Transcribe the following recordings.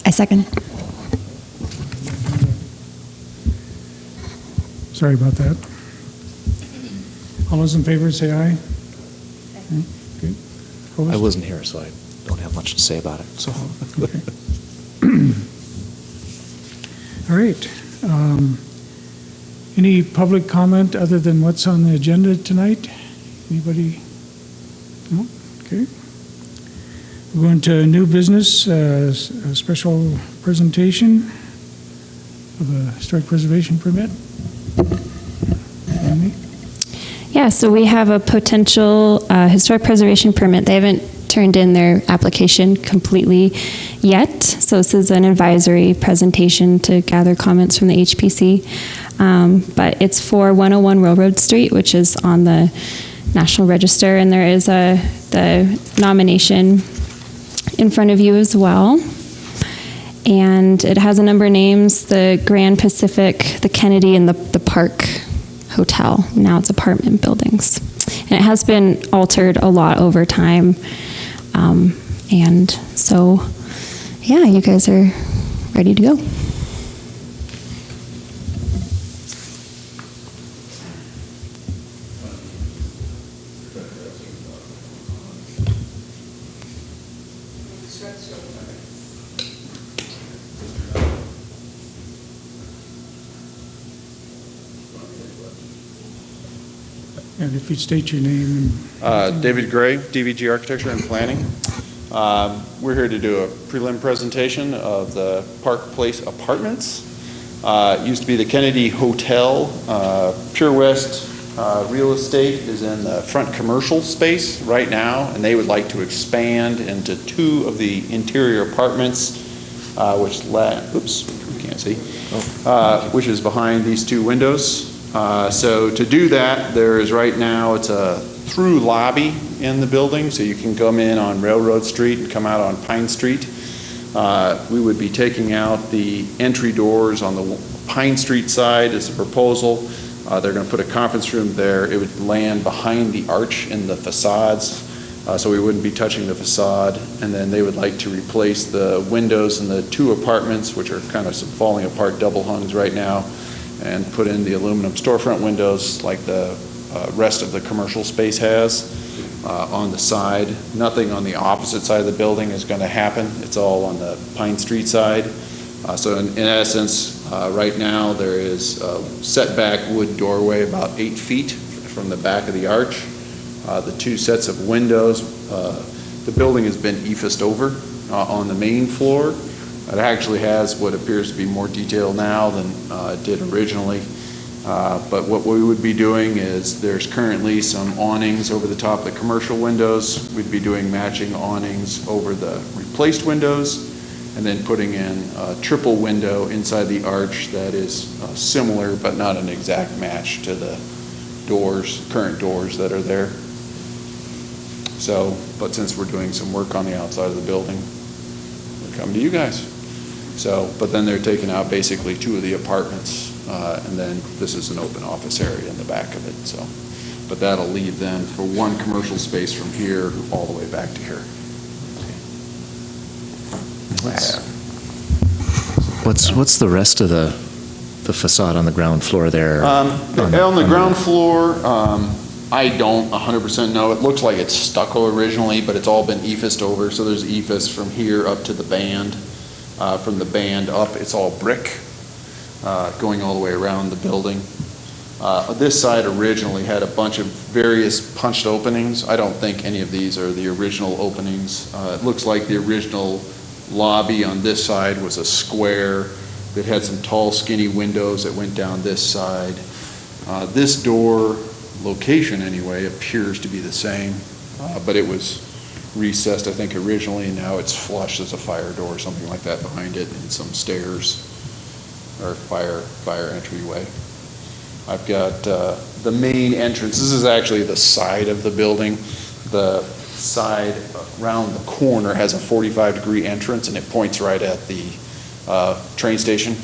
I second. Sorry about that. All those in favor say aye. Okay. Opposed? I wasn't here, so I don't have much to say about it. So, Okay. All right. Any public comment other than what's on the agenda tonight? Anybody? No? Okay. We're going to new business, a special presentation of a historic preservation permit. Amy? Yeah, so we have a potential historic preservation permit. They haven't turned in their application completely yet, so this is an advisory presentation to gather comments from the HPC. But it's for 101 Railroad Street, which is on the National Register, and there is the nomination in front of you as well. And it has a number of names: the Grand Pacific, the Kennedy, and the Park Hotel. Now it's apartment buildings. And it has been altered a lot over time. And so, yeah, you guys are ready to go. And if you state your name and David Gray, DVG Architecture and Planning. We're here to do a prelim presentation of the Park Place Apartments. It used to be the Kennedy Hotel. Pure West Real Estate is in the front commercial space right now, and they would like to expand into 2 of the interior apartments, which is behind these 2 windows. So to do that, there is right now, it's a through lobby in the building, so you can come in on Railroad Street and come out on Pine Street. We would be taking out the entry doors on the Pine Street side as a proposal. They're going to put a conference room there. It would land behind the arch in the facades, so we wouldn't be touching the facade. And then they would like to replace the windows in the 2 apartments, which are kind of falling apart, double hungs right now, and put in the aluminum storefront windows like the rest of the commercial space has on the side. Nothing on the opposite side of the building is going to happen. It's all on the Pine Street side. So in essence, right now there is a setback wood doorway about 8 feet from the back of the arch. The 2 sets of windows, the building has been effaced over on the main floor. It actually has what appears to be more detail now than it did originally. But what we would be doing is there's currently some awnings over the top of the commercial windows. We'd be doing matching awnings over the replaced windows, and then putting in a triple window inside the arch that is similar but not an exact match to the doors, current doors that are there. So, but since we're doing some work on the outside of the building, we come to you guys. So, but then they're taking out basically 2 of the apartments, and then this is an open office area in the back of it. So, but that'll leave them for 1 commercial space from here all the way back to here. what's the rest of the facade on the ground floor there? On the ground floor, I don't 100% know. It looks like it's stucco originally, but it's all been effaced over. So there's effaced from here up to the band. From the band up, it's all brick, going all the way around the building. This side originally had a bunch of various punched openings. I don't think any of these are the original openings. It looks like the original lobby on this side was a square that had some tall, skinny windows that went down this side. This door location, anyway, appears to be the same, but it was recessed, I think, originally, and now it's flush as a fire door or something like that behind it, and some stairs or fire entryway. I've got the main entrance. This is actually the side of the building. The side around the corner has a 45-degree entrance, and it points right at the train station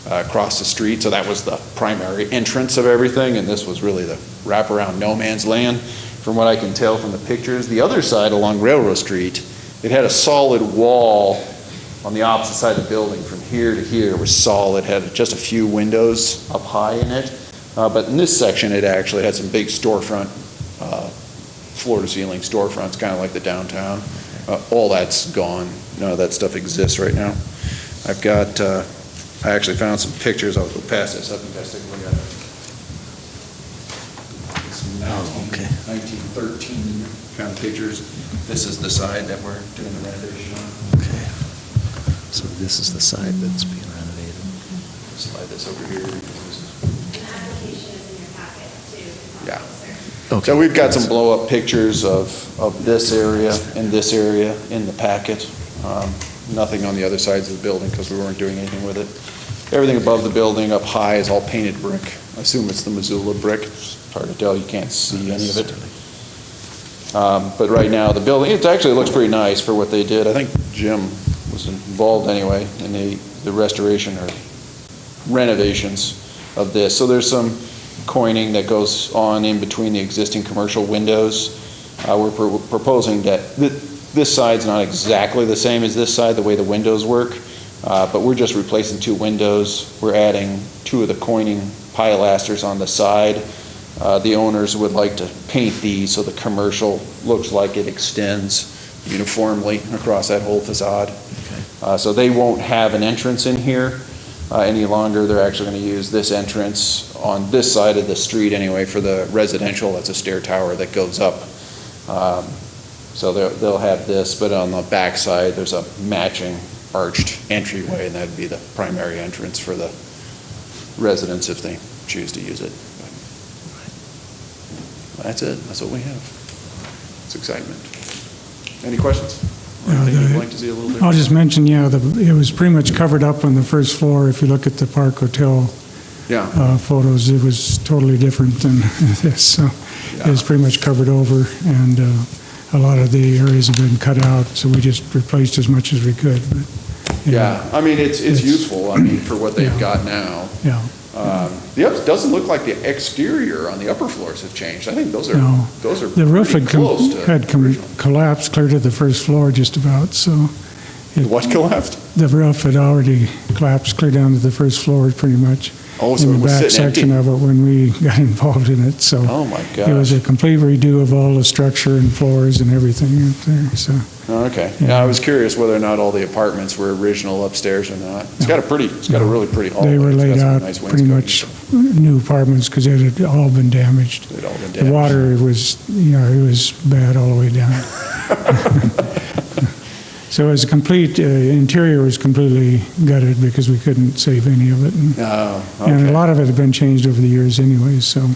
across the street. So that was the primary entrance of everything, and this was really the wraparound no man's land. From what I can tell from the pictures, the other side along Railroad Street, it had a solid wall on the opposite side of the building, from here to here, was solid, had just a few windows up high in it. But in this section, it actually had some big storefront, floor-to-ceiling storefronts, kind of like the downtown. All that's gone. None of that stuff exists right now. I've got, I actually found some pictures. I'll go past this. I think guys take a look at it. It's 1913 kind of pictures. This is the side that we're doing the renovation on. Okay. So this is the side that's being renovated. Slide this over here. The application is in your packet too. Yeah. Okay. So we've got some blow-up pictures of this area and this area in the packet. Nothing on the other sides of the building because we weren't doing anything with it. Everything above the building up high is all painted brick. I assume it's the Missoula brick. It's hard to tell. You can't see any of it. But right now, the building, it actually looks pretty nice for what they did. I think Jim was involved anyway in the restoration or renovations of this. So there's some coining that goes on in between the existing commercial windows. We're proposing that this side's not exactly the same as this side, the way the windows work, but we're just replacing two windows. We're adding two of the coining pilasters on the side. The owners would like to paint these so the commercial looks like it extends uniformly across that whole facade. Okay. So they won't have an entrance in here any longer. They're actually going to use this entrance on this side of the street anyway for the residential. That's a stair tower that goes up. So they'll have this, but on the back side, there's a matching arched entryway, and that'd be the primary entrance for the residents if they choose to use it. But that's it. That's what we have. It's excitement. Any questions? Or anything you'd like to see a little bit? I'll just mention, it was pretty much covered up on the first floor. If you look at the Park Hotel Yeah. photos, it was totally different than this. So it was pretty much covered over, and a lot of the areas have been cut out, so we just replaced as much as we could. But, Yeah, I mean, it's useful, I mean, for what they've got now. Yeah. It doesn't look like the exterior on the upper floors have changed. I think those are No. pretty The roof had close to original. collapsed clear to the first floor just about, so. What collapsed? The roof had already collapsed clear down to the first floor pretty much. Oh, so in it the was back sitting section empty. of it when we got involved in it, so. Oh, my It was gosh. a complete redo of all the structure and floors and everything up there, so. Okay. Yeah, I was curious whether or not all the apartments were original upstairs or not. It's got a really pretty hallway. They were It's got laid some out nice pretty wainscoting. much new apartments because it had all been damaged. They'd all been The damaged. water was, it was bad all the way down. So it was interior was completely gutted because we couldn't save any of it. Oh, And a okay. lot of it had been changed over the years anyway, so.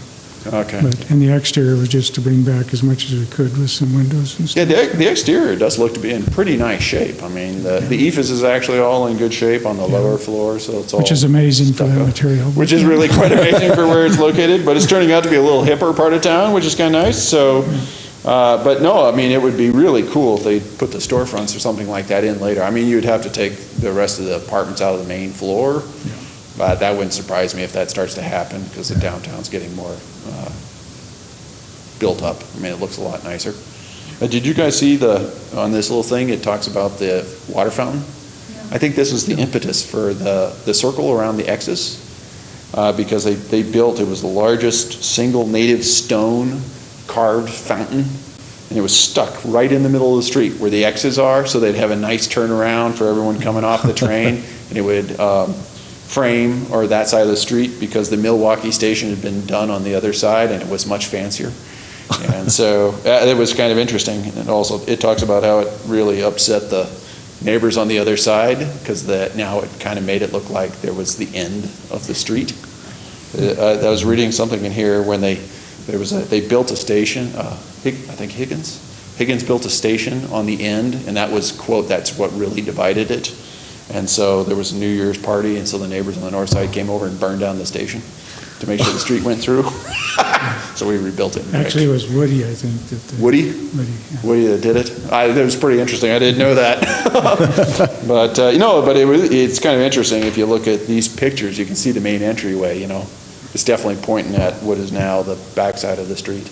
Okay. But, and the exterior was just to bring back as much as we could with some windows and Yeah, stuff. the exterior does look to be in pretty nice shape. I mean, the ephes is actually all in good shape on the lower floor, so it's all. Which is amazing for that stucco. material. Which is really quite amazing for where it's located, but it's turning out to be a little hipper part of town, which is kind of nice, so. But no, I mean, it would be really cool if they put the storefronts or something like that in later. I mean, you'd have to take the rest of the apartments out of the main floor, but that wouldn't surprise me if that starts to happen, because the downtown's getting more built up. I mean, it looks a lot nicer. Did you guys see on this little thing, it talks about the water fountain? I think this was the impetus for the circle around the X's, because they built, it was the largest single native stone carved fountain, and it was stuck right in the middle of the street where the X's are, so they'd have a nice turnaround for everyone coming off the train, and it would frame or that side of the street because the Milwaukee station had been done on the other side, and it was much fancier. And so it was kind of interesting. And also it talks about how it really upset the neighbors on the other side because now it kind of made it look like there was the end of the street. I was reading something in here when they built a station, I think Higgins built a station on the end, and that was, quote, that's what really divided it. And so there was a New Year's party, and so the neighbors on the north side came over and burned down the station to make sure the street went through. So we rebuilt it. Actually, it was Woody, I think. Woody? Woody, yeah. Woody that did it? That was pretty interesting. I didn't know that. But, it's kind of interesting. If you look at these pictures, you can see the main entryway, It's definitely pointing at what is now the backside of the street.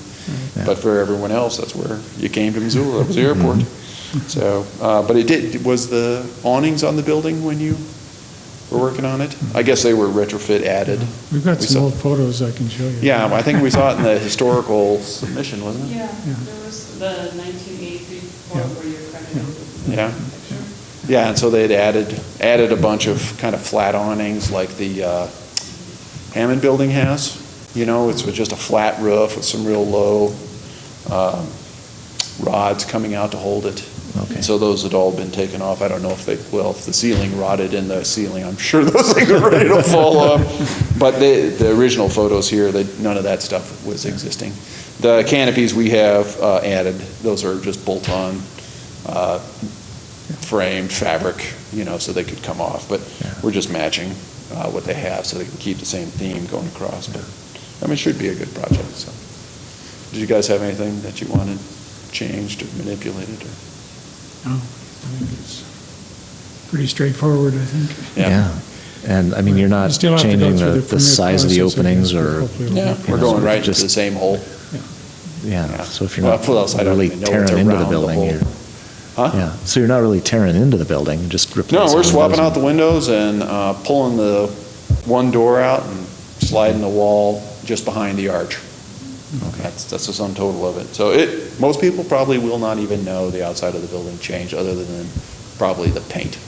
Yeah. But for everyone else, that's where you came to Missoula. That was the airport. So, but was the awnings on the building when you were working on it? I guess they were retrofit added. We've got We some saw- old photos I can show you. Yeah, I think we saw it in the historical submission, wasn't it? Yeah, there was the 1983 report Yeah. where you're credited with the Yeah. picture. Yeah, and so they'd added a bunch of kind of flat awnings like the Hammond Building has. It's with just a flat roof with some real low rods coming out to hold it. Okay. And so those had all been taken off. I don't know if if the ceiling rotted in the ceiling. I'm sure those things are ready to fall off. But the original photos here, none of that stuff was existing. The canopies we have added, those are just bolt-on framed fabric, so they could come off. But Yeah. we're just matching what they have so they can keep the same theme going across. But, it should be a good project, so. Did you guys have anything that you wanted changed or manipulated? Or? No, I think it's pretty straightforward, I think. Yeah. And, I mean, you're not You still have to go changing through the permit size of the process, I openings guess, but or, hopefully it'll Yeah, work. we're going right into just- the same hole. yeah, so if you're Well, not plus, I don't really even know tearing what's into the around the building, hole. you're, Huh? yeah, so you're not really tearing into the building, just replacing No, we're swapping windows out the windows and pulling the one door out and sliding the wall just behind the arch. That's the sum total of it. So most people probably will not even know the outside of the building changed, other than probably the paint.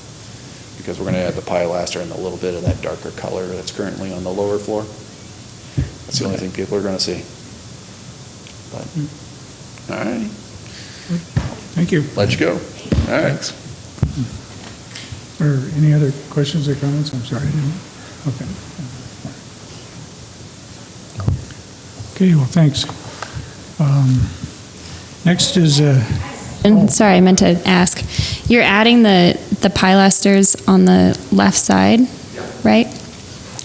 Because we're gonna add the pilaster and a little bit of that darker color that's currently on the lower floor. That's the only thing people are gonna see. But, all right, Thank you. let you go. All right. Or any other questions or comments? I'm sorry, I didn't. Okay. Okay, well, thanks. Next is, And sorry, I meant to ask. You're adding the pilasters on the left side, right?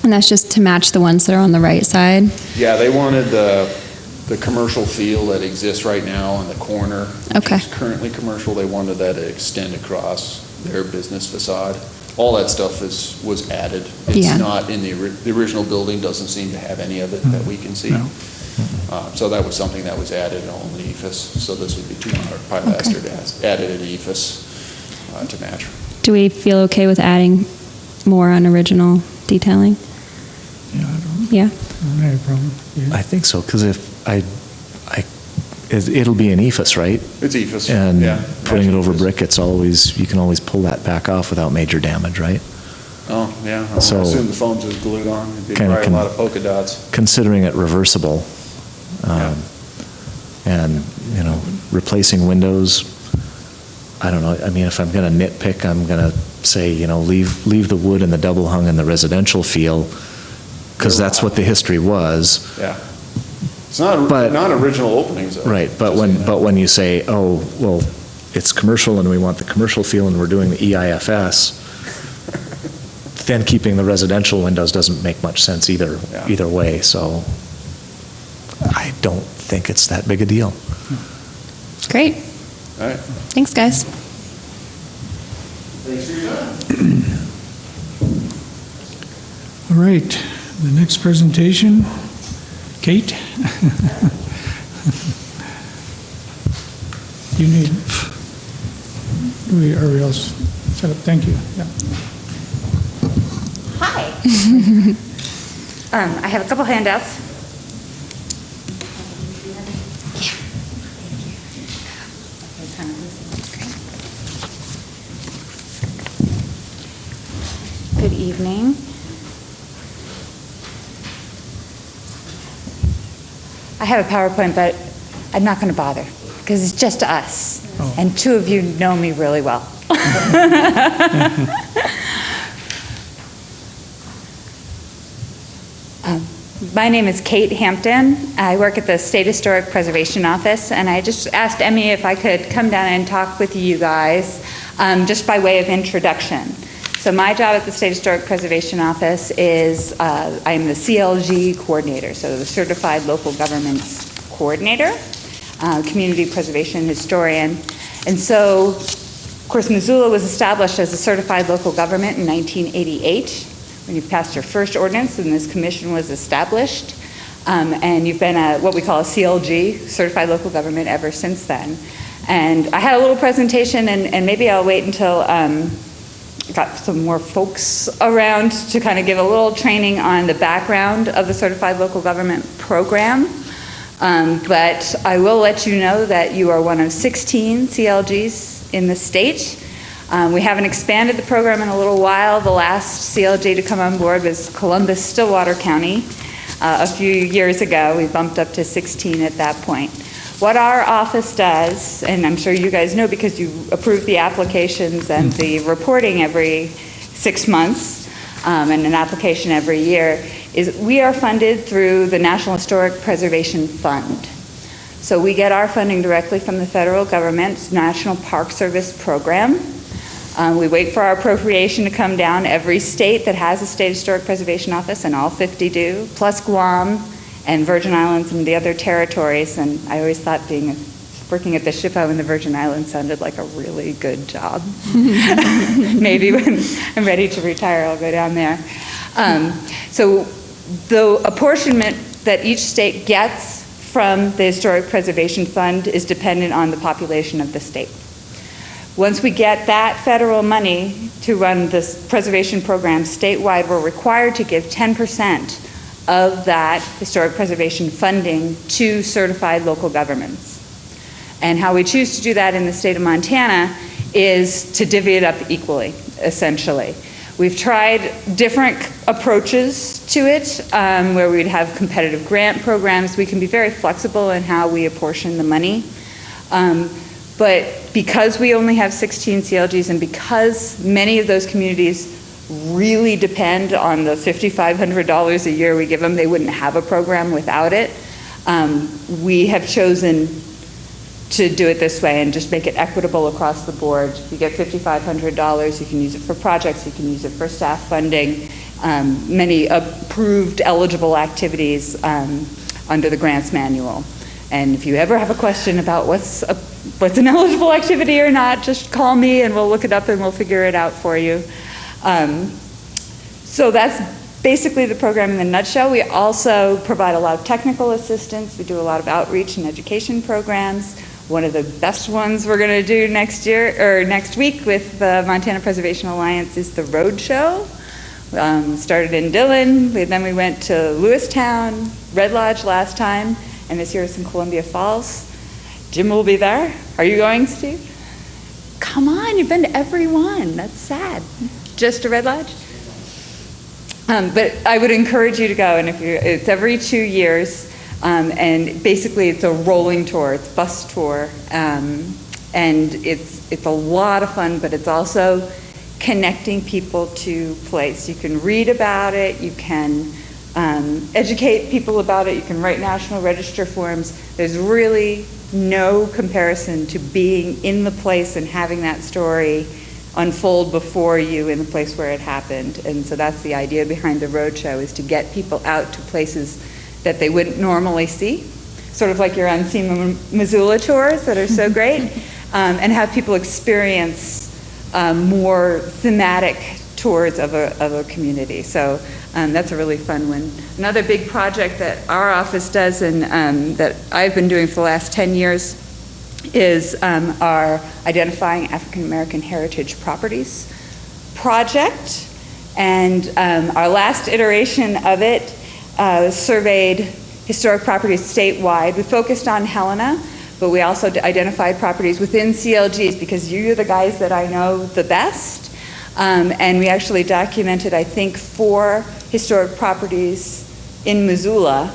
And that's just to match the ones that are on the right side? Yeah, they wanted the commercial feel that exists right now in the corner. Okay. Which is currently commercial. They wanted that to extend across their business facade. All that stuff was added. Yeah. It's not in the original building, doesn't seem to have any of it that we can see. No. So that was something that was added on the ephes. So this would be pilastered added at ephes to match. Do we feel okay with adding more on original detailing? yeah, Yeah? I don't have a problem. Yeah. I think so, because it'll be an ephes, right? It's ephes, And yeah. putting it over Ephes. brick, you can always pull that back off without major damage, right? Oh, yeah. I So- assume the foam's is glued on. It'd be Kinda probably a lot of polka dots. Considering it reversible, and, replacing windows, I don't know, I mean, if I'm going to nitpick, I'm going to say, leave the wood and the double hung and the residential feel, because that's what the history was. Yeah. It's not original openings, though. Right, but when you say, oh, well, it's commercial and we want the commercial feel and we're doing the EIFS, then keeping the residential windows doesn't make much sense Yeah. either way, so I don't think it's that big a deal. Great. All right. Thanks, guys. Thanks for your time. All right, the next presentation, Kate? You need, are we else set up? Thank you. Yeah. Hi. I have a couple handouts. Good evening. I have a PowerPoint, but I'm not going to bother because it's just us. Oh. And two of you know me really well. My name is Kate Hampton. I work at the State Historic Preservation Office, and I just asked Emmy if I could come down and talk with you guys just by way of introduction. So my job at the State Historic Preservation Office is I'm the CLG coordinator, so the Certified Local Governments Coordinator, Community Preservation Historian. And so, of course, Missoula was established as a certified local government in 1988. When you passed your first ordinance, and this commission was established. And you've been what we call a CLG, Certified Local Government, ever since then. And I had a little presentation, and maybe I'll wait until got some more folks around to kind of give a little training on the background of the Certified Local Government Program. But I will let you know that you are one of 16 CLGs in the state. We haven't expanded the program in a little while. The last CLG to come on board was Columbus-Stillwater County a few years ago. We bumped up to 16 at that point. What our office does, and I'm sure you guys know because you approve the applications and the reporting every 6 months, and an application every year, is we are funded through the National Historic Preservation Fund. So we get our funding directly from the federal government's National Park Service program. We wait for our appropriation to come down. Every state that has a state historic preservation office, and all 50 do, plus Guam and Virgin Islands and the other territories. And I always thought working at the SHPO in the Virgin Islands sounded like a really good job. Maybe when I'm ready to retire, I'll go down there. So the apportionment that each state gets from the Historic Preservation Fund is dependent on the population of the state. Once we get that federal money to run this preservation program statewide, we're required to give 10% of that historic preservation funding to certified local governments. And how we choose to do that in the state of Montana is to divvy it up equally, essentially. We've tried different approaches to it, where we'd have competitive grant programs. We can be very flexible in how we apportion the money. But because we only have 16 CLGs, and because many of those communities really depend on the $5,500 a year we give them, they wouldn't have a program without it, we have chosen to do it this way and just make it equitable across the board. You get $5,500, you can use it for projects, you can use it for staff funding, many approved eligible activities under the grants manual. And if you ever have a question about what's an eligible activity or not, just call me and we'll look it up and we'll figure it out for you. So that's basically the program in a nutshell. We also provide a lot of technical assistance. We do a lot of outreach and education programs. One of the best ones we're going to do next week with the Montana Preservation Alliance is the Road Show. Started in Dillon, then we went to Lewistown, Red Lodge last time, and this year it's in Columbia Falls. Jim will be there. Are you going, Steve? Come on, you've been to every one. That's sad. Just to Red Lodge? But I would encourage you to go, and it's every 2 years, and basically it's a rolling tour, it's a bus tour, and it's a lot of fun, but it's also connecting people to place. You can read about it, you can educate people about it, you can write National Register forms. There's really no comparison to being in the place and having that story unfold before you in the place where it happened. And so that's the idea behind the roadshow, is to get people out to places that they wouldn't normally see, sort of like your unseen Missoula tours that are so great, and have people experience more thematic tours of a community. So that's a really fun one. Another big project that our office does, and that I've been doing for the last 10 years, is our Identifying African American Heritage Properties project. And our last iteration of it surveyed historic properties statewide. We focused on Helena, but we also identified properties within CLGs, because you're the guys that I know the best. And we actually documented, I think, 4 historic properties in Missoula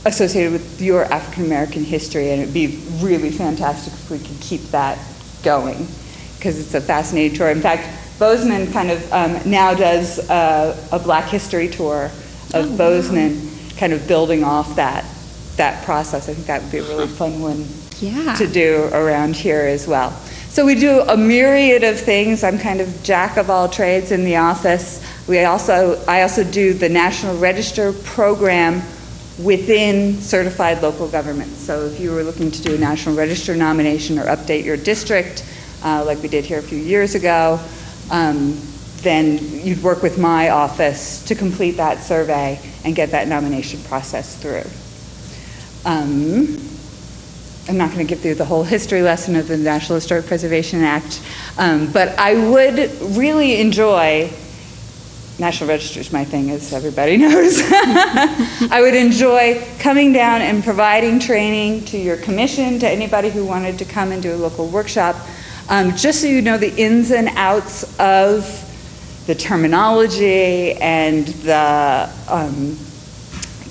associated with your African American history, and it'd be really fantastic if we could keep that going, because it's a fascinating tour. In fact, Bozeman kind of now does a Black History tour of Bozeman, kind of building off that process. I think that would be a really fun one to do around here as well. So we do a myriad of things. I'm kind of jack of all trades in the office. I also do the National Register program within certified local governments. So if you were looking to do a National Register nomination or update your district, like we did here a few years ago, then you'd work with my office to complete that survey and get that nomination process through. I'm not going to give you the whole history lesson of the National Historic Preservation Act, but I would really enjoy, National Register is my thing, as everybody knows. I would enjoy coming down and providing training to your commission, to anybody who wanted to come and do a local workshop, just so you know the ins and outs of the terminology and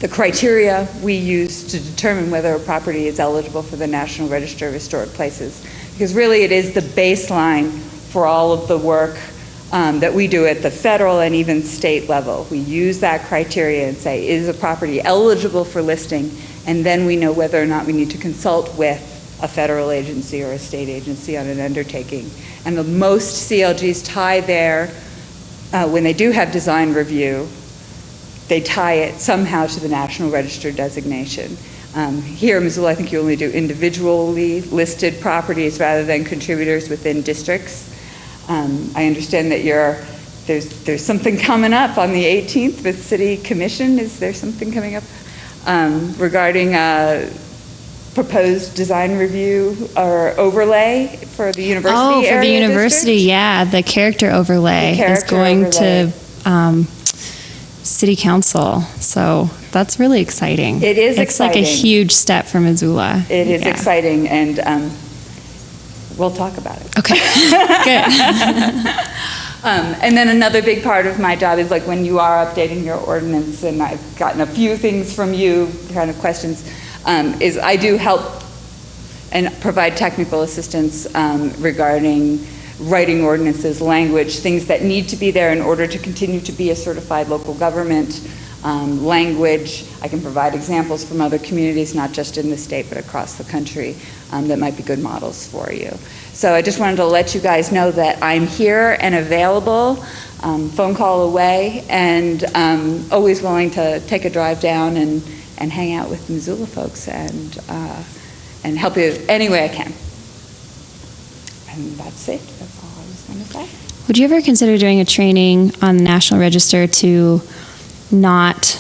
the criteria we use to determine whether a property is eligible for the National Register of Historic Places. Because really it is the baseline for all of the work that we do at the federal and even state level. We use that criteria and say, is a property eligible for listing? And then we know whether or not we need to consult with a federal agency or a state agency on an undertaking. And the most CLGs tie their, when they do have design review, they tie it somehow to the National Register designation. Here in Missoula, I think you only do individually listed properties rather than contributors within districts. I understand that there's something coming up on the 18th with City Commission. Is there something coming up regarding proposed design review or overlay for the university Oh, for the area university, district? yeah, the character overlay The character is going overlay. to City Council, so that's really exciting. It is It's like a exciting. huge step for Missoula. It is Yeah. exciting, and we'll talk about it. Okay, good. And then another big part of my job is like when you are updating your ordinance, and I've gotten a few things from you, kind of questions, is I do help and provide technical assistance regarding writing ordinances, language, things that need to be there in order to continue to be a certified local government, language. I can provide examples from other communities, not just in the state, but across the country, that might be good models for you. So I just wanted to let you guys know that I'm here and available, phone call away, and always willing to take a drive down and hang out with Missoula folks and help you any way I can. And that's it. That's all I was going to say. Would you ever consider doing a training on the National Register to not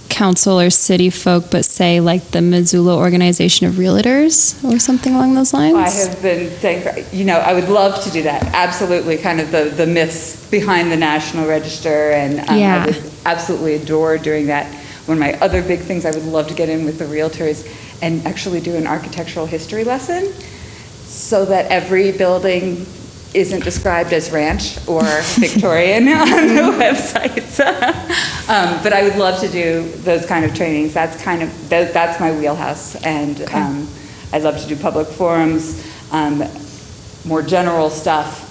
council or city folk, but say like the Missoula Organization of Realtors or something along those lines? I have been saying, I would love to do that. Absolutely, kind of the myths behind the National Register, and Yeah. I would absolutely adore doing that. One of my other big things I would love to get in with the realtors and actually do an architectural history lesson so that every building isn't described as ranch or Victorian on the websites. But I would love to do those kind of trainings. That's my wheelhouse. And I'd love to do public forums, more general stuff.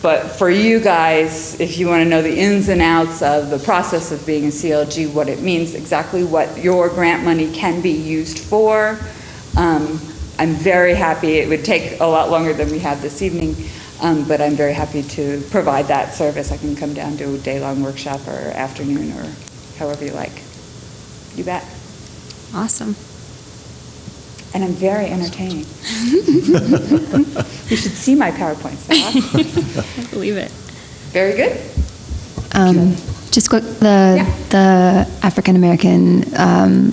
But for you guys, if you want to know the ins and outs of the process of being a CLG, what it means, exactly what your grant money can be used for, I'm very happy. It would take a lot longer than we have this evening, but I'm very happy to provide that service. I can come down to a day-long workshop or afternoon or however you like. You bet. Awesome. And I'm very entertaining. You should see my PowerPoints. They're awesome. I believe it. Very good. Just quick, the African American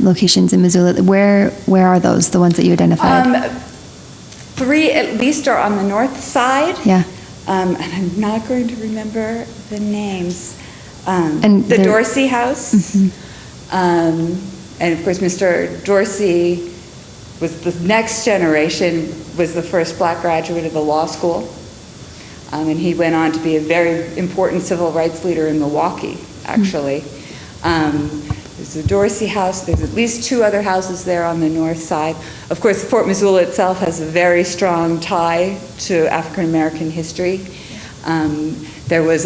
locations in Missoula. Where are those? The ones that you identified? 3 at least are on the north side. Yeah. And I'm not going to remember the names. And the they're- Dorsey House. And of course, Mr. Dorsey was the next generation, was the first black graduate of the law school. And he went on to be a very important civil rights leader in Milwaukee, actually. There's the Dorsey House. There's at least 2 other houses there on the north side. Of course, Fort Missoula itself has a very strong tie to African American history. There was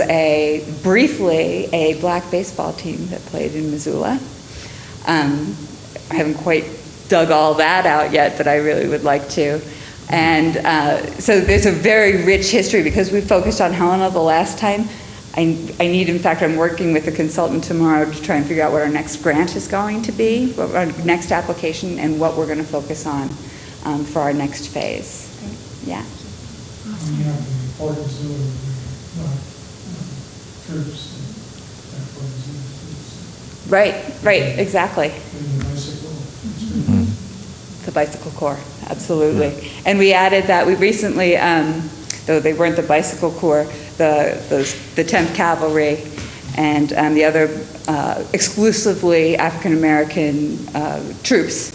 briefly a black baseball team that played in Missoula. I haven't quite dug all that out yet, but I really would like to. And so there's a very rich history because we focused on Helena the last time. In fact, I'm working with a consultant tomorrow to try and figure out what our next grant is going to be, what our next application, and what we're going to focus on for our next phase. Yeah. We have the Fort Missoula, troops, and Fort Missoula. Right, exactly. The bicycle. The bicycle corps, absolutely. And we added that, we recently, though they weren't the bicycle corps, the 10th Cavalry and the other exclusively African-American troops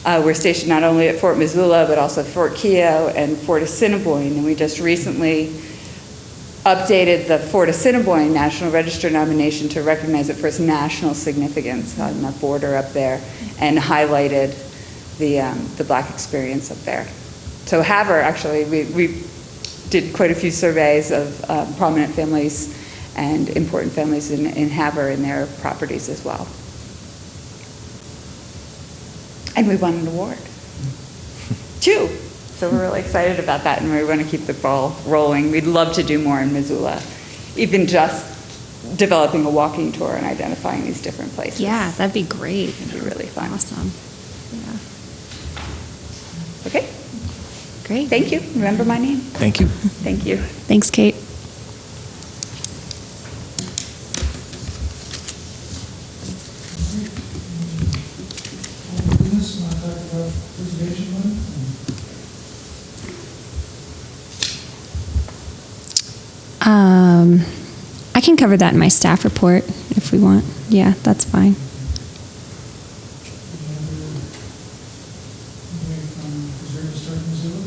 were stationed not only at Fort Missoula, but also Fort Keogh and Fort Assiniboine. And we just recently updated the Fort Assiniboine National Register nomination to recognize it for its national significance on the border up there, and highlighted the Black experience up there. So Havre, actually, we did quite a few surveys of prominent families and important families in Havre and their properties as well. And we won an award. 2. So we're really excited about that, and we want to keep the ball rolling. We'd love to do more in Missoula, even just developing a walking tour and identifying these different places. Yeah, that'd be great. It'd be really fun. Awesome. Yeah. Okay, Great. thank you. Remember my name. Thank you. Thank you. Thanks, Kate. Business, want to talk about preservation money? I can cover that in my staff report if we want. Yeah, that's fine. Anybody from Preserve Historic Missoula?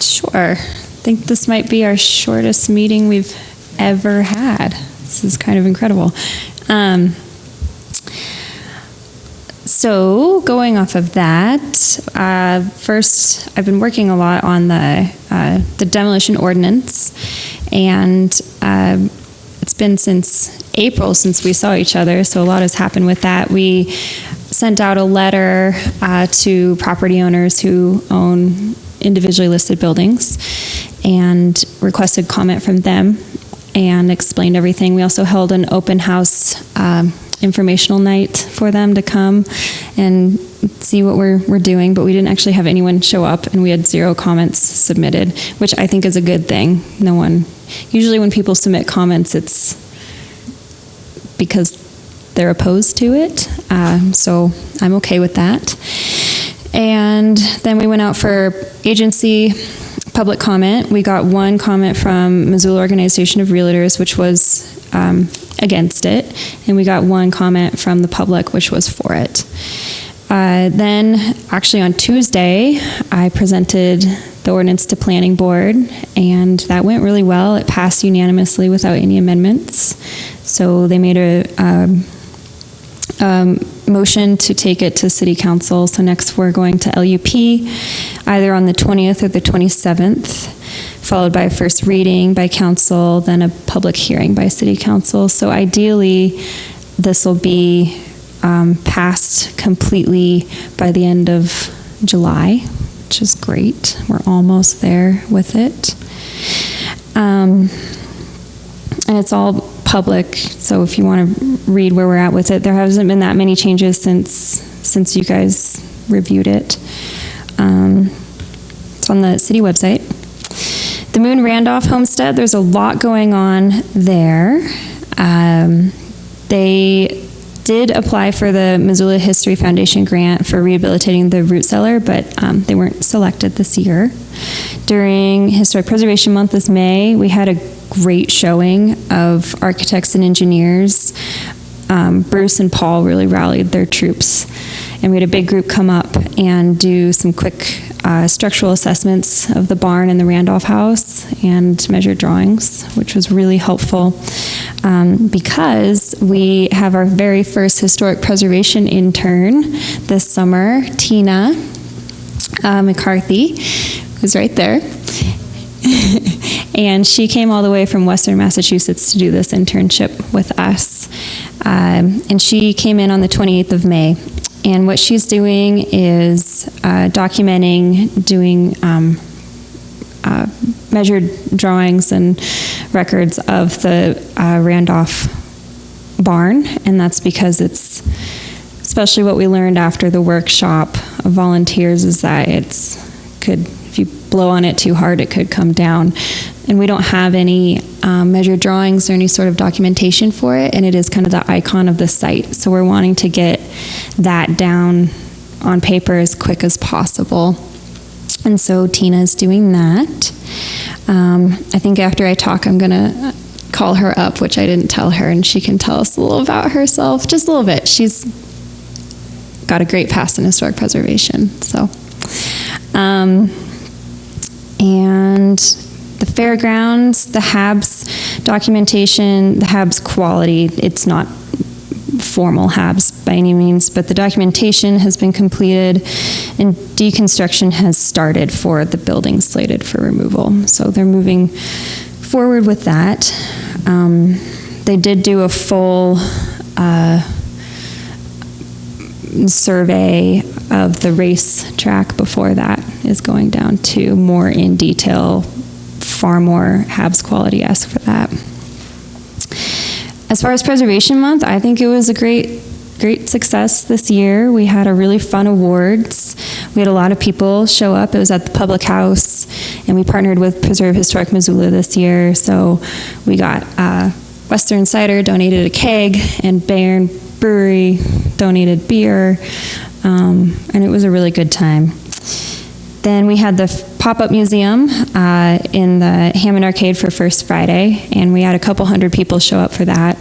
Sure. I think this might be our shortest meeting we've ever had. This is kind of incredible. So going off of that, first, I've been working a lot on the demolition ordinance, and it's been since April since we saw each other, so a lot has happened with that. We sent out a letter to property owners who own individually listed buildings and requested comment from them and explained everything. We also held an open house informational night for them to come and see what we're doing, but we didn't actually have anyone show up, and we had 0 comments submitted, which I think is a good thing. No one, usually when people submit comments, it's because they're opposed to it, so I'm okay with that. And then we went out for agency public comment. We got 1 comment from Missoula Organization of Realtors, which was against it, and we got 1 comment from the public, which was for it. Then, actually on Tuesday, I presented the ordinance to Planning Board, and that went really well. It passed unanimously without any amendments. So they made a motion to take it to City Council. So next we're going to LUP, either on the 20th or the 27th, followed by a first reading by council, then a public hearing by City Council. So ideally, this will be passed completely by the end of July, which is great. We're almost there with it. And it's all public, so if you want to read where we're at with it, there hasn't been that many changes since you guys reviewed it. It's on the city website. The Moon Randolph Homestead, there's a lot going on there. They did apply for the Missoula History Foundation grant for rehabilitating the root cellar, but they weren't selected this year. During Historic Preservation Month this May, we had a great showing of architects and engineers. Bruce and Paul really rallied their troops, and we had a big group come up and do some quick structural assessments of the barn and the Randolph house and measure drawings, which was really helpful because we have our very first historic preservation intern this summer, Tina McCarthy, who's right there. And she came all the way from Western Massachusetts to do this internship with us. And she came in on the 28th of May. And what she's doing is documenting, doing measured drawings and records of the Randolph barn. And that's because it's, especially what we learned after the workshop of volunteers, is that it's could, if you blow on it too hard, it could come down. And we don't have any measured drawings or any sort of documentation for it, and it is kind of the icon of the site. So we're wanting to get that down on paper as quick as possible. And so Tina's doing that. I think after I talk, I'm going to call her up, which I didn't tell her, and she can tell us a little about herself, just a little bit. She's got a great past in historic preservation. So, and the fairgrounds, the HABs documentation, the HABs quality, it's not formal HABs by any means, but the documentation has been completed and deconstruction has started for the building slated for removal. So they're moving forward with that. They did do a full survey of the race track before that is going down to more in detail, far more HABs quality ask for that. As far as Preservation Month, I think it was a great success this year. We had a really fun awards. We had a lot of people show up. It was at the public house, and we partnered with Preserve Historic Missoula this year. So we got Western Cider donated a keg, and Bayern Brewery donated beer, and it was a really good time. Then we had the pop-up museum in the Hammond Arcade for First Friday, and we had a couple hundred people show up for that.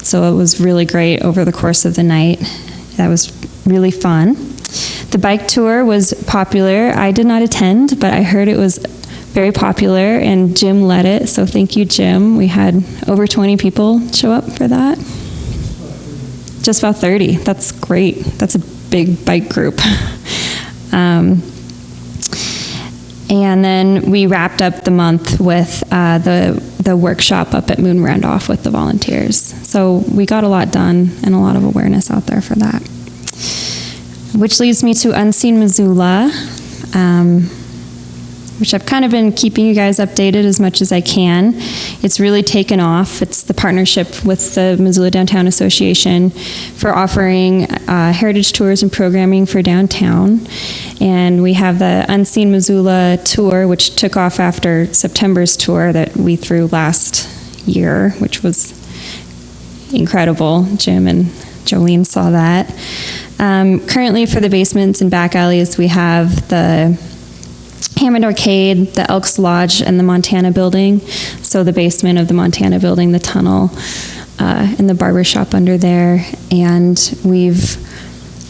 So it was really great over the course of the night. That was really fun. The bike tour was popular. I did not attend, but I heard it was very popular, and Jim led it, so thank you, Jim. We had over 20 people show up for that. Just about 30. That's great. That's a big bike group. And then we wrapped up the month with the workshop up at Moon Randolph with the volunteers. So we got a lot done and a lot of awareness out there for that. Which leads me to Unseen Missoula, which I've kind of been keeping you guys updated as much as I can. It's really taken off. It's the partnership with the Missoula Downtown Association for offering heritage tours and programming for downtown. And we have the Unseen Missoula tour, which took off after September's tour that we threw last year, which was incredible. Jim and Jolene saw that. Currently for the basements and back alleys, we have the Hammond Arcade, the Elks Lodge, and the Montana Building. So the basement of the Montana Building, the tunnel, and the barber shop under there. And we've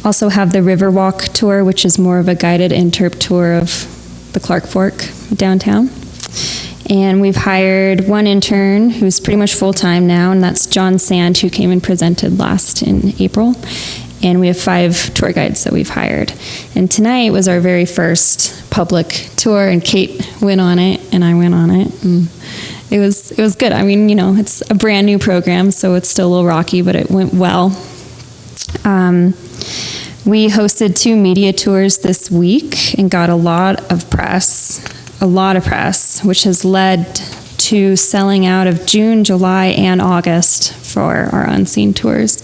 also have the Riverwalk tour, which is more of a guided interp tour of the Clark Fork downtown. And we've hired one intern who's pretty much full-time now, and that's John Sand, who came and presented last in April. And we have 5 tour guides that we've hired. And tonight was our very first public tour, and Kate went on it, and I went on it. And it was good. I mean, you know, it's a brand new program, so it's still a little rocky, but it went well. We hosted 2 media tours this week and got a lot of press, which has led to selling out of June, July, and August for our Unseen tours.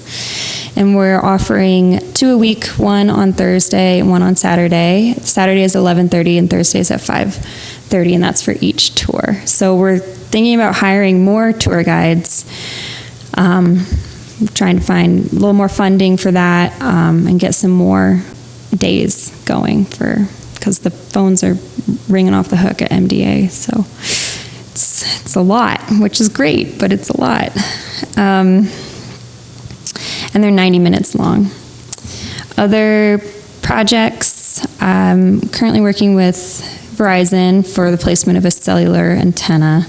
And we're offering 2 a week, one on Thursday and one on Saturday. Saturday is 11:30 and Thursday is at 5:30, and that's for each tour. So we're thinking about hiring more tour guides, trying to find a little more funding for that, and get some more days going because the phones are ringing off the hook at MDA. So it's a lot, which is great, but it's a lot. And they're 90 minutes long. Other projects, currently working with Verizon for the placement of a cellular antenna,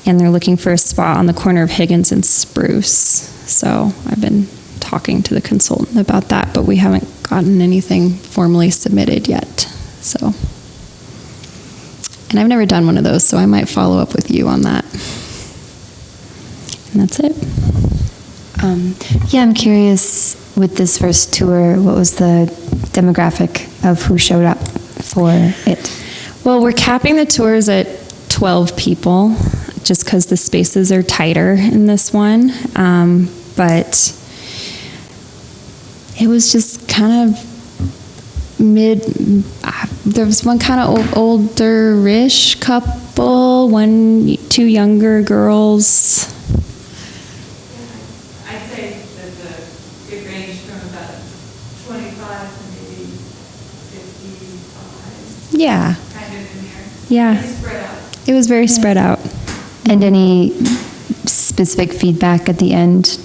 and they're looking for a spot on the corner of Higgins and Spruce. So I've been talking to the consultant about that, but we haven't gotten anything formally submitted yet. So, and I've never done one of those, so I might follow up with you on that. And that's it. Yeah, I'm curious, with this first tour, what was the demographic of who showed up for it? Well, we're capping the tours at 12 people, just because the spaces are tighter in this one. But it was just kind of there was one kind of older-ish couple, two younger girls. I'd say that it ranged from about 25 to maybe 55, Yeah, kind of in there. yeah. It's spread out. It was very spread out. And any specific feedback at the end?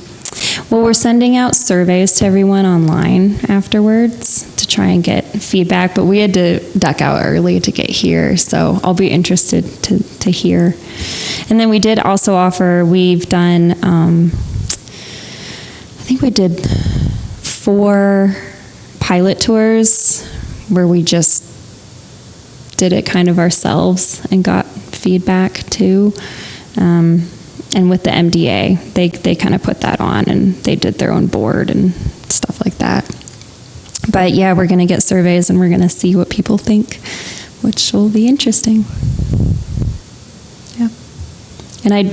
Well, we're sending out surveys to everyone online afterwards to try and get feedback, but we had to duck out early to get here, so I'll be interested to hear. And then we did also offer, we've done, I think we did 4 pilot tours where we just did it kind of ourselves and got feedback too. And with the MDA, they kind of put that on and they did their own board and stuff like that. But yeah, we're going to get surveys and we're going to see what people think, which will be interesting. Yeah. And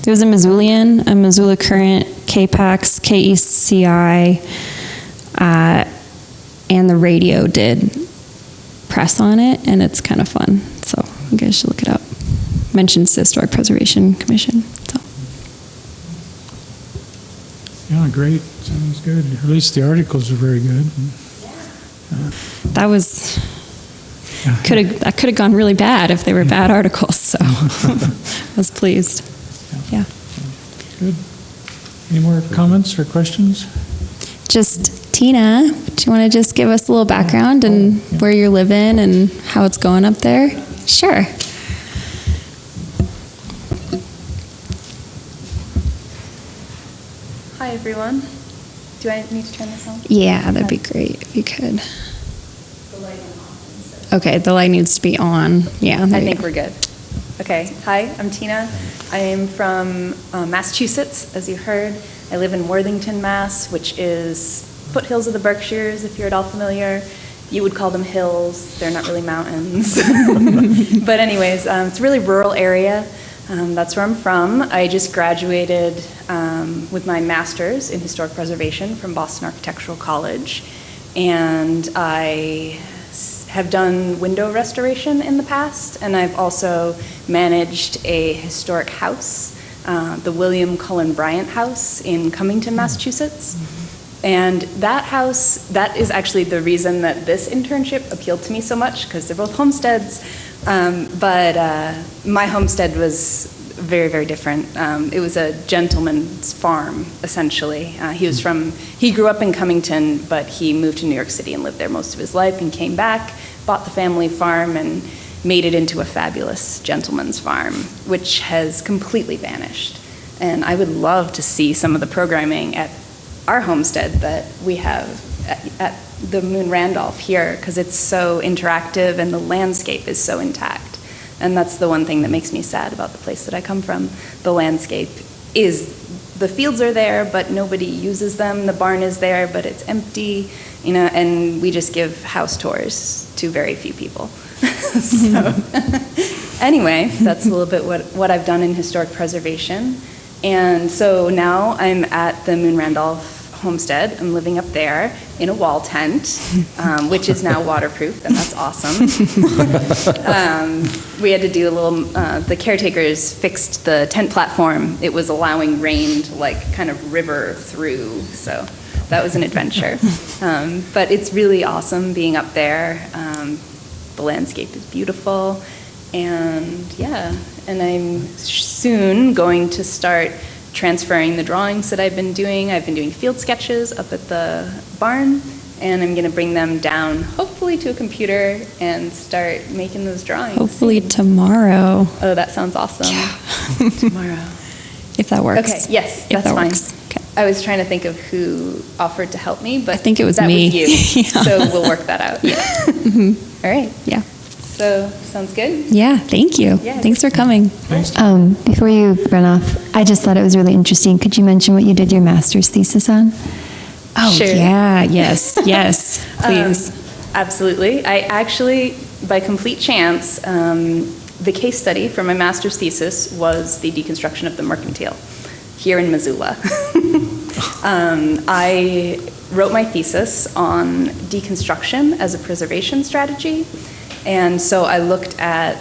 there was a Missoula Current, KPAX, KECI, and the radio did press on it, and it's kind of fun. So you guys should look it up. Mentions the Historic Preservation Commission. So. Yeah, great. Sounds good. At least the articles are very good. That was that could have gone really bad if they were bad articles. So I was pleased. Yeah. Good. Any more comments or questions? Just Tina, do you want to just give us a little background and where you're living and how it's going up there? Sure. Hi, everyone. Do I need to turn this on? Yeah, that'd be great if you could. Okay, the light needs to be on. Yeah, I think we're good. Okay. Hi, I'm Tina. I am from Massachusetts, as you heard. I live in Worthington, Mass., which is foothills of the Berkshires, if you're at all familiar. You would call them hills. They're not really mountains. But anyways, it's a really rural area. That's where I'm from. I just graduated with my master's in historic preservation from Boston Architectural College. And I have done window restoration in the past, and I've also managed a historic house, the William Cullen Bryant House in Cummington, Massachusetts. And that house, that is actually the reason that this internship appealed to me so much, because they're both homesteads. But my homestead was very, very different. It was a gentleman's farm, essentially. He grew up in Cummington, but he moved to New York City and lived there most of his life and came back, bought the family farm, and made it into a fabulous gentleman's farm, which has completely vanished. And I would love to see some of the programming at our homestead that we have at the Moon Randolph here, because it's so interactive and the landscape is so intact. And that's the one thing that makes me sad about the place that I come from. The landscape is, the fields are there, but nobody uses them. The barn is there, but it's empty, and we just give house tours to very few people. So anyway, that's a little bit what I've done in historic preservation. And so now I'm at the Moon Randolph homestead. I'm living up there in a wall tent, which is now waterproof, and that's awesome. We had to do a little, the caretakers fixed the tent platform. It was allowing rain to kind of river through, so that was an adventure. But it's really awesome being up there. The landscape is beautiful, and yeah, and I'm soon going to start transferring the drawings that I've been doing. I've been doing field sketches up at the barn, and I'm going to bring them down, hopefully to a computer, and start making those drawings. Hopefully tomorrow. Oh, that sounds awesome. Yeah. Tomorrow. If that works. Okay, yes, that's fine. Works. Okay. I was trying to think of who offered to help me, but I think it was that me. was you. Yeah. So we'll work that out. Yeah. Mm-hmm. All right. Yeah. So, sounds good? Yeah, thank you. Yeah. Thanks for coming. Before you run off, I just thought it was really interesting. Could you mention what you did your master's thesis on? Oh, Sure. yeah, yes, please. Absolutely. I actually, by complete chance, the case study for my master's thesis was the deconstruction of the mercantile here in Missoula. I wrote my thesis on deconstruction as a preservation strategy. And so I looked at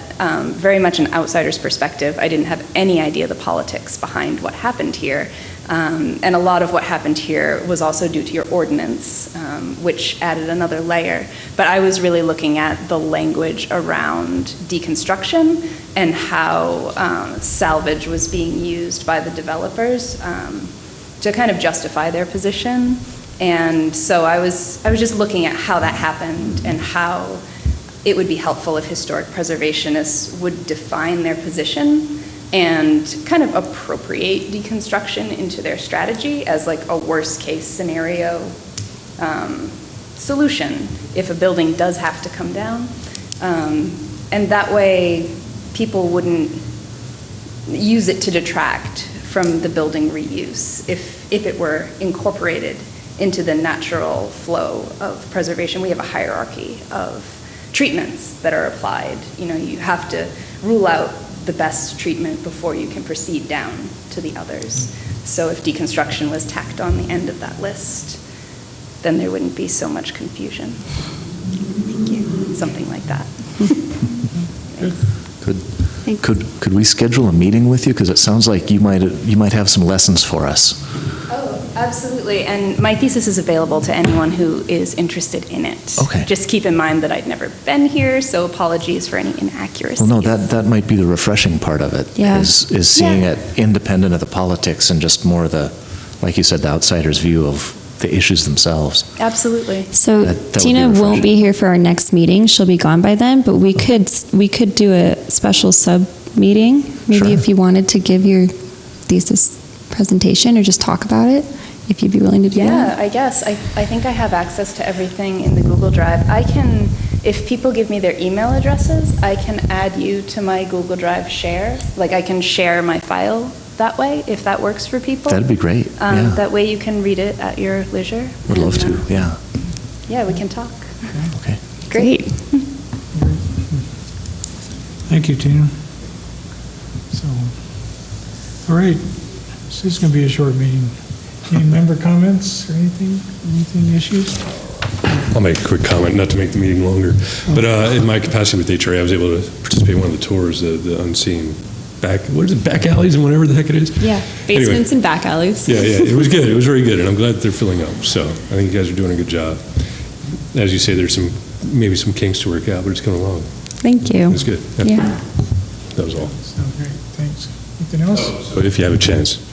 very much an outsider's perspective. I didn't have any idea the politics behind what happened here. And a lot of what happened here was also due to your ordinance, which added another layer. But I was really looking at the language around deconstruction and how salvage was being used by the developers to kind of justify their position. And so I was just looking at how that happened and how it would be helpful if historic preservationists would define their position and kind of appropriate deconstruction into their strategy as like a worst case scenario solution if a building does have to come down. And that way people wouldn't use it to detract from the building reuse if it were incorporated into the natural flow of preservation. We have a hierarchy of treatments that are applied. You know, you have to rule out the best treatment before you can proceed down to the others. So if deconstruction was tacked on the end of that list, then there wouldn't be so much confusion. Thank you. Something like that. Could we schedule a meeting with you? Because it sounds like you might have some lessons for us. Oh, absolutely. And my thesis is available to anyone who is interested in it. Okay. Just keep in mind that I'd never been here, so apologies for any inaccuracies. Well, no, that might be the refreshing part of it. Yeah. Is seeing it independent of the politics and just more the, like you said, the outsider's view of the issues themselves. Absolutely. So That would be Tina won't refreshing. be here for our next meeting. She'll be gone by then, but we could do a special sub meeting, maybe Sure. if you wanted to give your thesis presentation or just talk about it, if you'd be willing to do Yeah, that. I guess. I think I have access to everything in the Google Drive. I can, if people give me their email addresses, I can add you to my Google Drive share. Like I can share my file that way, if that works for people. That'd be great. Yeah. That way you can read it at your leisure. Would love And, to, yeah. Yeah, we can talk. Okay. Great. Thank you, Tina. So, all right, this is going to be a short meeting. Any member comments or anything issues? I'll make a quick comment, not to make the meeting longer. But in my capacity with HRA, I was able to participate in one of the tours, the unseen back alleys and whatever the heck it is. Yeah, basements and back alleys. Yeah, it was good. It was very good, and I'm glad that they're filling up. So I think you guys are doing a good job. As you say, there's maybe some kinks to work out, but it's coming along. Thank you. It's good. Yeah. That was all. Sounds great, thanks. Anything else? So if you have a chance.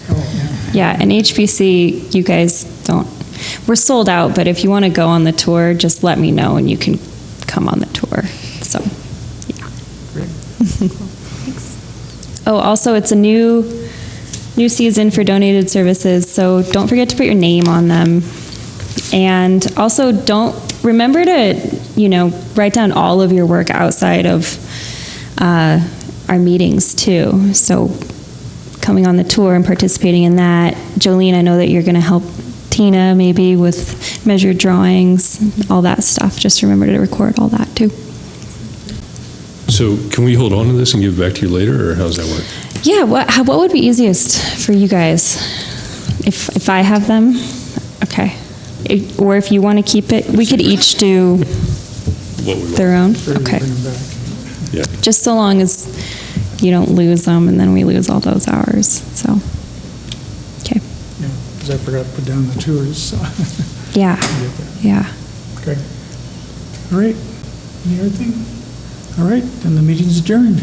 Oh, yeah. Yeah, and HBC, you guys don't, we're sold out, but if you want to go on the tour, just let me know and you can come on the tour. So, yeah. Great. Thanks. Oh, also, it's a new season for donated services, so don't forget to put your name on them. And also, remember to, write down all of your work outside of our meetings too. So coming on the tour and participating in that. Jolene, I know that you're going to help Tina maybe with measured drawings, all that stuff. Just remember to record all that too. So can we hold on to this and give it back to you later, or how does that work? Yeah, what would be easiest for you guys? If I have them? Okay. Or if you want to keep it, we could each do What we want. their own? Sure, you Okay. bring them back. Yeah. Just so long as you don't lose them and then we lose all those hours, so. Okay. Yeah, because I forgot to put down the tours, so. Yeah, I'll get that. yeah. Okay. All right, any other thing? All right, then the meeting's adjourned.